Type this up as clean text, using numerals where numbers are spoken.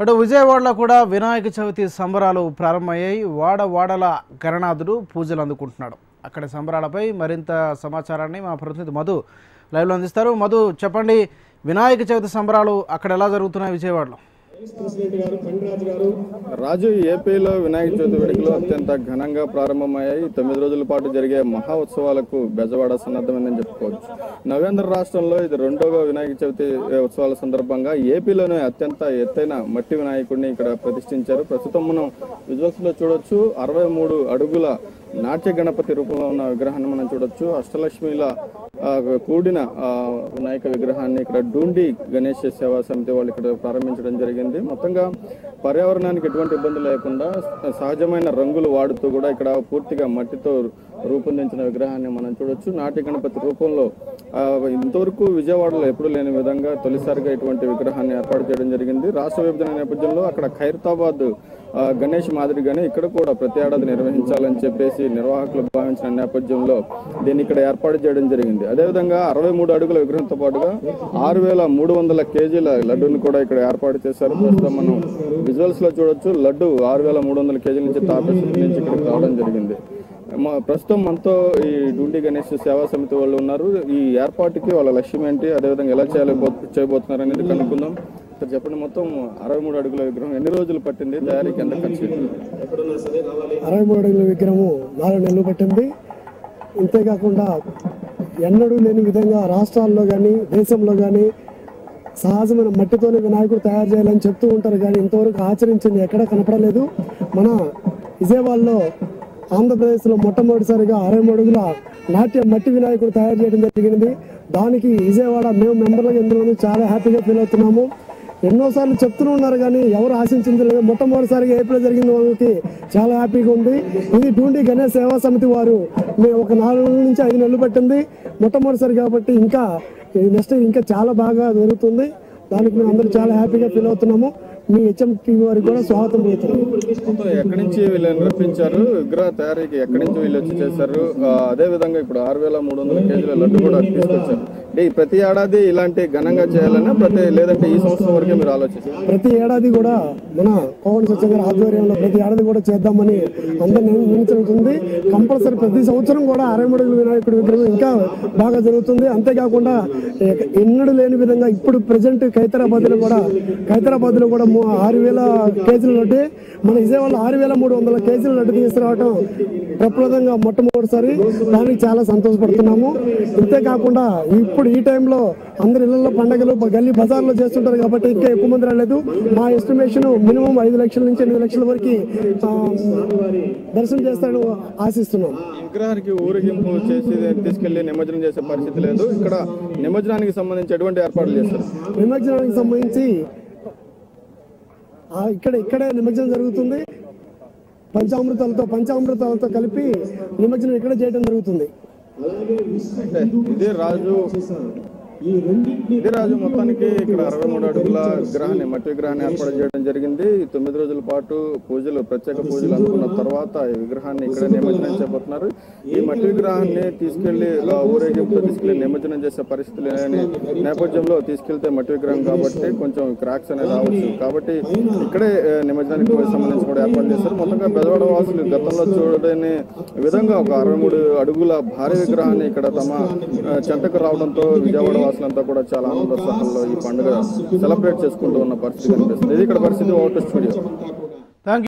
అటు విజయవాడలో కూడా వినాయక చవితి సంబరాలు ప్రారంభమయ్యాయి. వాడవాడల గణనాథుడు పూజలు అందుకుంటున్నాడు. అక్కడి సంబరాలపై మరింత సమాచారాన్ని మా ప్రతినిధి మధు లైవ్లో అందిస్తారు. మధు, చెప్పండి, వినాయక చవితి సంబరాలు అక్కడ ఎలా జరుగుతున్నాయి విజయవాడలో? రాజు, ఏపీలో వినాయక చవితి వేడుకలు అత్యంత ఘనంగా ప్రారంభమయ్యాయి. 9 రోజుల పాటు జరిగే మహా ఉత్సవాలకు బెజవాడ సన్నద్ధమైందని చెప్పుకోవచ్చు. నవేంద్ర రాష్ట్రంలో ఇది 2వ వినాయక చవితి ఉత్సవాల సందర్భంగా ఏపీలోనే అత్యంత ఎత్తైన మట్టి వినాయకుడిని ఇక్కడ ప్రతిష్ఠించారు. ప్రస్తుతం మనం విజువల్స్ లో చూడొచ్చు. 63 అడుగుల నాట్య గణపతి రూపంలో ఉన్న విగ్రహాన్ని మనం చూడొచ్చు. అష్టలక్ష్మిల కూడిన వినాయక విగ్రహాన్ని ఇక్కడ డూండి గణేష్ సేవా సమితి వాళ్ళు ఇక్కడ ప్రారంభించడం జరిగింది. మొత్తంగా పర్యావరణానికి ఎటువంటి ఇబ్బంది లేకుండా సహజమైన రంగులు వాడుతూ కూడా ఇక్కడ పూర్తిగా మట్టితో రూపొందించిన విగ్రహాన్ని మనం చూడొచ్చు. నాట్య గణపతి రూపంలో ఇంతవరకు విజయవాడలో ఎప్పుడు లేని విధంగా తొలిసారిగా ఇటువంటి విగ్రహాన్ని ఏర్పాటు చేయడం జరిగింది. రాష్ట్ర విభజన నేపథ్యంలో అక్కడ ఖైరతాబాద్ గణేష్ మాదిరిగానే ఇక్కడ కూడా ప్రతి ఏడాది నిర్వహించాలని చెప్పేసి నిర్వాహకులు భావించిన నేపథ్యంలో దీన్ని ఇక్కడ ఏర్పాటు చేయడం జరిగింది. అదేవిధంగా 63 అడుగుల విగ్రహంతో పాటుగా 6300 కేజీల లడ్డూని కూడా ఇక్కడ ఏర్పాటు చేశారు. ప్రస్తుతం మనం విజువల్స్ లో చూడొచ్చు. లడ్డు 6300 కేజీల నుంచి తాపేసి నుంచి ఇక్కడికి రావడం జరిగింది. ప్రస్తుతం మనతో ఈ డూండి గణేష్ సేవా సమితి వాళ్ళు ఉన్నారు. ఈ ఏర్పాటుకి వాళ్ళ లక్ష్యం ఏంటి, అదేవిధంగా ఎలా చేయబోతున్నారు అనేది కనుక్కుందాం. చెప్పండి, మొత్తం 63 అడుగుల విగ్రహం ఎన్ని రోజులు పట్టింది, తయారీకి ఎంత ఖర్చు? 63 అడుగుల విగ్రహము 4 నెలలు పట్టింది. ఇంతేకాకుండా ఎన్నడూ లేని విధంగా రాష్ట్రాల్లో కానీ దేశంలో కానీ సహజమైన మట్టితోనే వినాయకుడు తయారు చేయాలని చెప్తూ ఉంటారు, కానీ ఇంతవరకు ఆచరించింది ఎక్కడా కనపడలేదు. మన విజయవాడలో ఆంధ్రప్రదేశ్లో మొట్టమొదటిసారిగా 63 అడుగుల నాట్య మట్టి వినాయకుడు తయారు చేయడం జరిగింది. దానికి విజయవాడ మేము మెంబర్లుగా ఎందులోనూ చాలా హ్యాపీగా ఫీల్ అవుతున్నాము. ఎన్నోసార్లు చెప్తూనే ఉన్నారు కానీ ఎవరు ఆశించింది లేదు. మొట్టమొదటిసారిగా ఏపీలో జరిగిన వాళ్ళకి చాలా హ్యాపీగా ఉంది. ఇది డూండి గణేష్ సేవా సమితి వారు మేము ఒక 4 నుంచి 5 నెలలు పట్టింది మొట్టమొదటిసారి కాబట్టి ఇంకా నెక్స్ట్ ఇంకా చాలా బాగా జరుగుతుంది. దానికి మేము అందరూ చాలా హ్యాపీగా ఫీల్ అవుతున్నాము. మీ HMTV వారికి కూడా స్వాగతం పలుకుతున్నాము. ఎక్కడి నుంచి వీళ్ళని రప్పించారు, విగ్రహ తయారీకి ఎక్కడి నుంచి వీళ్ళు వచ్చి చేశారు? అదే విధంగా ఇప్పుడు 6300 కేజీల లడ్డు కూడా తీసుకొచ్చారు. ప్రతి ఏడాది ఇలాంటి ఘనంగా చేయాలన్నా లేదంటే ఈ సంవత్సరం వరకే మీరు ఆలోచిస్తారు? ప్రతి ఏడాది కూడా మన కోవన్ సత్యగారి ఆధ్వర్యంలో ప్రతి ఏడాది కూడా చేద్దామని అందరూ నిర్ణయించుతుంది. కంపల్సరీ ప్రతి సంవత్సరం కూడా 63 అడుగుల వినాయకుడి విగ్రహం ఇంకా బాగా జరుగుతుంది. అంతేకాకుండా ఎన్నడూ లేని విధంగా ఇప్పుడు ప్రజెంట్ హైదరాబాద్ లో కూడా 6000 కేజీల లడ్డు, మన విజయవాడలో 6300 కేజీల లడ్డు తీసుకురావడం ప్రప్రదంగా మొట్టమొదటిసారి. దానికి చాలా సంతోషపడుతున్నాము. ఇంతేకాకుండా ఇప్పుడు ఈ టైంలో అందరి ఇళ్లలో పండుగలు గల్లీ బజార్లో చేస్తుంటారు కాబట్టి ఇంకా ఎక్కువ మంది రాలేదు. మా ఎస్టిమేషన్ మినిమం 5 లక్షల నుంచి 8 లక్షల వరకు దర్శనం చేస్తారని ఆశిస్తున్నాం. విగ్రహానికి ఊరేగింపు చేసి తీసుకెళ్లి నిమజ్జనం చేసే పరిస్థితి లేదు. ఇక్కడ నిమజ్జనానికి సంబంధించి ఎటువంటి ఏర్పాట్లు చేస్తారు? నిమజ్జనానికి సంబంధించి ఇక్కడే నిమజ్జనం జరుగుతుంది. పంచామృతాలతో కలిపి నిమజ్జనం ఇక్కడే చేయడం జరుగుతుంది. ఇదే రాజు మొత్తానికి ఇక్కడ 63 అడుగుల విగ్రహాన్ని మట్టి విగ్రహాన్ని ఏర్పాటు చేయడం జరిగింది. 9 రోజుల పాటు ప్రత్యేక పూజలు అందుకున్న తర్వాత ఈ విగ్రహాన్ని ఇక్కడ నిమజ్జనం చేయబోతున్నారు. ఈ మట్టి విగ్రహాన్ని తీసుకెళ్లి ఊరేగింపు తీసుకెళ్లి నిమజ్జనం చేసే పరిస్థితి లేని నేపథ్యంలో తీసుకెళ్తే మట్టి విగ్రహం కాబట్టి కొంచెం క్రాక్స్ అనేది రావచ్చు. కాబట్టి ఇక్కడే నిమజ్జనానికి సంబంధించి కూడా ఏర్పాటు చేస్తారు. మొత్తంగా బెజవాడ వాసులు గతంలో చూడని విధంగా ఒక 63 అడుగుల భారీ విగ్రహాన్ని ఇక్కడ తమ చెంతకు రావడంతో విజయవాడ వాసులంతా కూడా చాలా ఆనందోత్సాహంలో ఈ పండుగ సెలబ్రేట్ చేసుకుంటూ ఉన్న పరిస్థితి కనిపిస్తుంది. ఇది ఇక్కడ పరిస్థితి. Vote studio.